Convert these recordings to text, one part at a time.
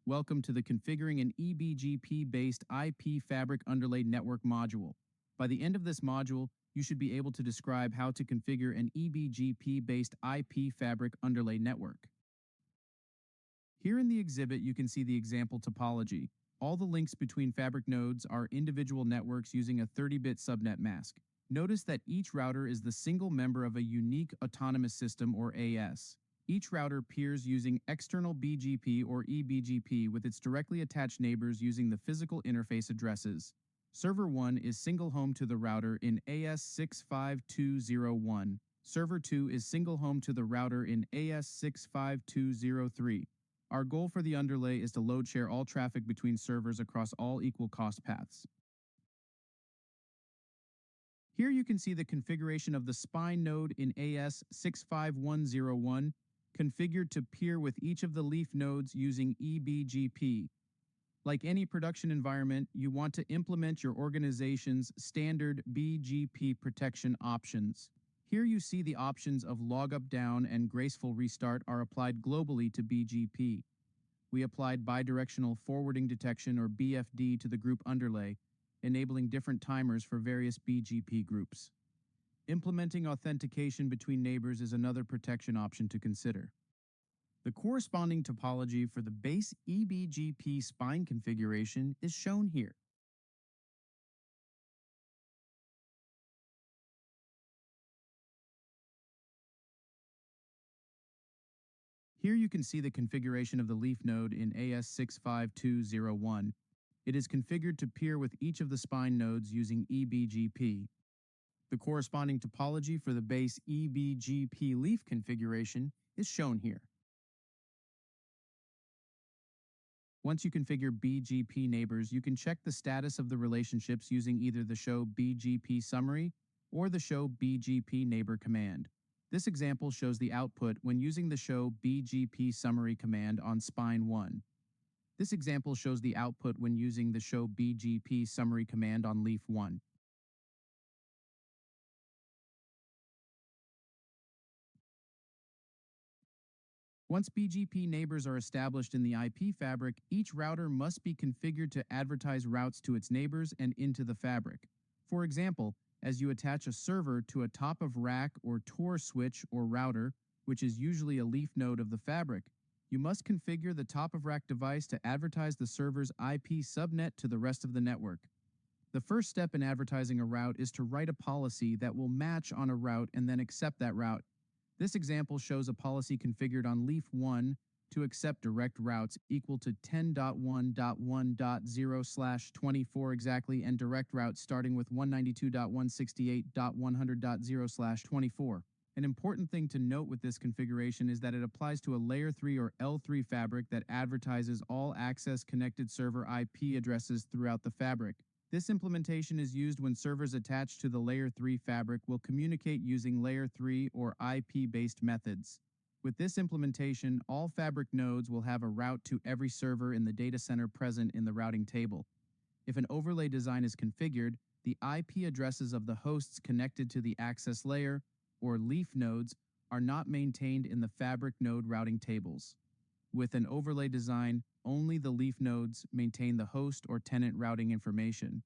Welcome to the Configuring an EBGP-based IP Fabric Underlay Network module. By the end of this module, you should be able to describe how to configure an EBGP-based IP Fabric Underlay Network. Here in the exhibit, you can see the example topology. All the links between fabric nodes are individual networks using a 30-bit subnet mask. Notice that each router is the single member of a unique autonomous system, or AS. Each router peers using external BGP or EBGP with its directly attached neighbors using the physical interface addresses. Server 1 is single home to the router in AS65201. Server 2 is single home to the router in AS65203. Our goal for the underlay is to load share all traffic between servers across all equal cost paths. Here you can see the configuration of the spine node in AS65101, configured to peer with each of the leaf nodes using EBGP. Like any production environment, you want to implement your organization's standard BGP protection options. Here you see the options of logup down and graceful restart are applied globally to BGP. We applied bidirectional forwarding detection, or BFD, to the group underlay, enabling different timers for various BGP groups. Implementing authentication between neighbors is another protection option to consider. The corresponding topology for the base EBGP spine configuration is shown here. Here you can see the configuration of the leaf node in AS65201. It is configured to peer with each of the spine nodes using EBGP. The corresponding topology for the base EBGP leaf configuration is shown here. Once you configure BGP neighbors, you can check the status of the relationships using either the show BGP summary or the show BGP neighbor command. This example shows the output when using the show BGP summary command on spine 1. This example shows the output when using the show BGP summary command on leaf 1. Once BGP neighbors are established in the IP fabric, each router must be configured to advertise routes to its neighbors and into the fabric. For example, as you attach a server to a top of rack or Tor switch or router, which is usually a leaf node of the fabric, you must configure the top of rack device to advertise the server's IP subnet to the rest of the network. The first step in advertising a route is to write a policy that will match on a route and then accept that route. This example shows a policy configured on leaf 1 to accept direct routes equal to 10.1.1.0/24 exactly, and direct routes starting with 192.168.100.0/24. An important thing to note with this configuration is that it applies to a layer 3 or L3 fabric that advertises all access connected server IP addresses throughout the fabric. This implementation is used when servers attached to the layer 3 fabric will communicate using layer 3 or IP-based methods. With this implementation, all fabric nodes will have a route to every server in the data center present in the routing table. If an overlay design is configured, the IP addresses of the hosts connected to the access layer or leaf nodes are not maintained in the fabric node routing tables. With an overlay design, only the leaf nodes maintain the host or tenant routing information.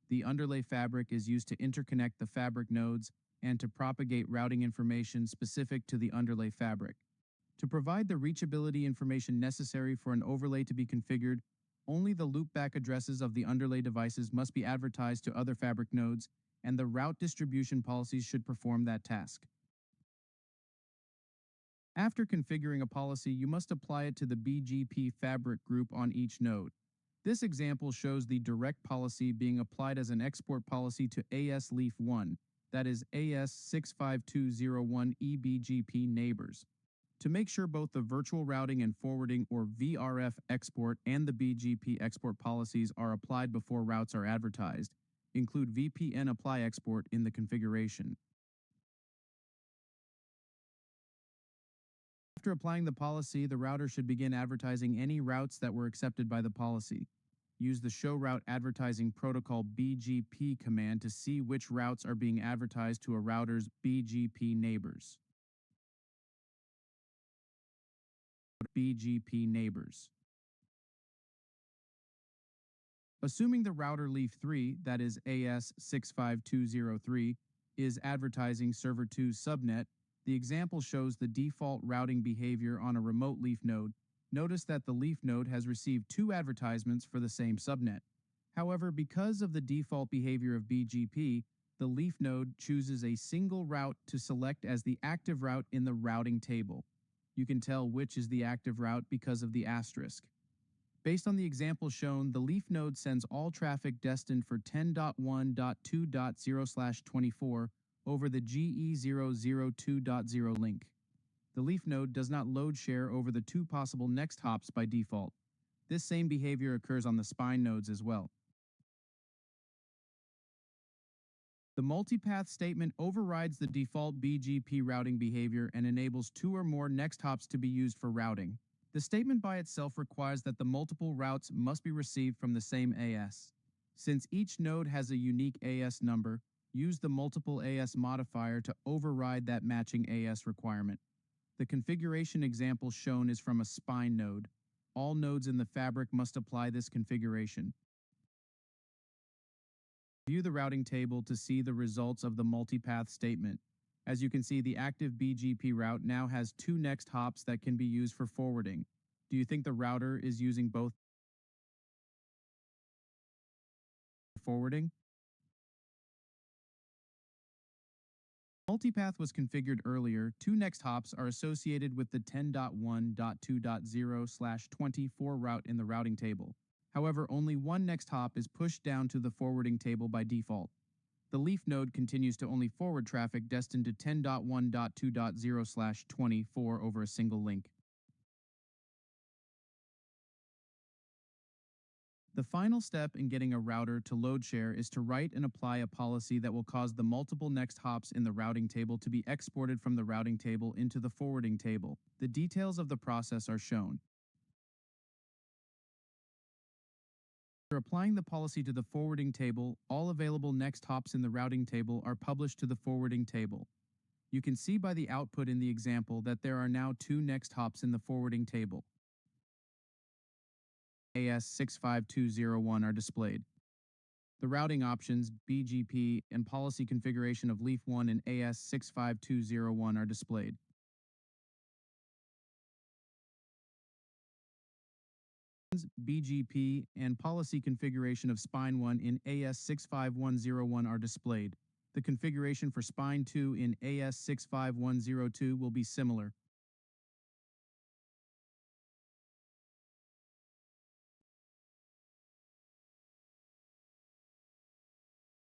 The underlay fabric is used to interconnect the fabric nodes and to propagate routing information specific to the underlay fabric. To provide the reachability information necessary for an overlay to be configured, only the loopback addresses of the underlay devices must be advertised to other fabric nodes, and the route distribution policies should perform that task. After configuring a policy, you must apply it to the BGP fabric group on each node. This example shows the direct policy being applied as an export policy to AS leaf 1, that is AS65201 EBGP neighbors. To make sure both the virtual routing and forwarding, or VRF export, and the BGP export policies are applied before routes are advertised, include VPN apply export in the configuration. After applying the policy, the router should begin advertising any routes that were accepted by the policy. Use the show route advertising protocol BGP command to see which routes are being advertised to a router's BGP neighbors. BGP neighbors. Assuming the router leaf 3, that is AS65203, is advertising server 2's subnet, the example shows the default routing behavior on a remote leaf node. Notice that the leaf node has received 2 advertisements for the same subnet. However, because of the default behavior of BGP, the leaf node chooses a single route to select as the active route in the routing table. You can tell which is the active route because of the asterisk. Based on the example shown, the leaf node sends all traffic destined for 10.1.2.0/24 over the GE002.0 link. The leaf node does not load share over the 2 possible next hops by default. This same behavior occurs on the spine nodes as well. The multipath statement overrides the default BGP routing behavior and enables 2 or more next hops to be used for routing. The statement by itself requires that the multiple routes must be received from the same AS. Since each node has a unique AS number, use the multiple AS modifier to override that matching AS requirement. The configuration example shown is from a spine node. All nodes in the fabric must apply this configuration. View the routing table to see the results of the multipath statement. As you can see, the active BGP route now has 2 next hops that can be used for forwarding. Do you think the router is using both forwarding? Multipath was configured earlier. 2 next hops are associated with the 10.1.2.0/24 route in the routing table. However, only 1 next hop is pushed down to the forwarding table by default. The leaf node continues to only forward traffic destined to 10.1.2.0/24 over a single link. The final step in getting a router to load share is to write and apply a policy that will cause the multiple next hops in the routing table to be exported from the routing table into the forwarding table. The details of the process are shown. After applying the policy to the forwarding table, all available next hops in the routing table are published to the forwarding table. You can see by the output in the example that there are now 2 next hops in the forwarding table. AS65201 are displayed. The routing options, BGP, and policy configuration of Leaf 1 and AS65201 are displayed. BGP and policy configuration of Spine 1 in AS65101 are displayed. The configuration for Spine 2 in AS65102 will be similar.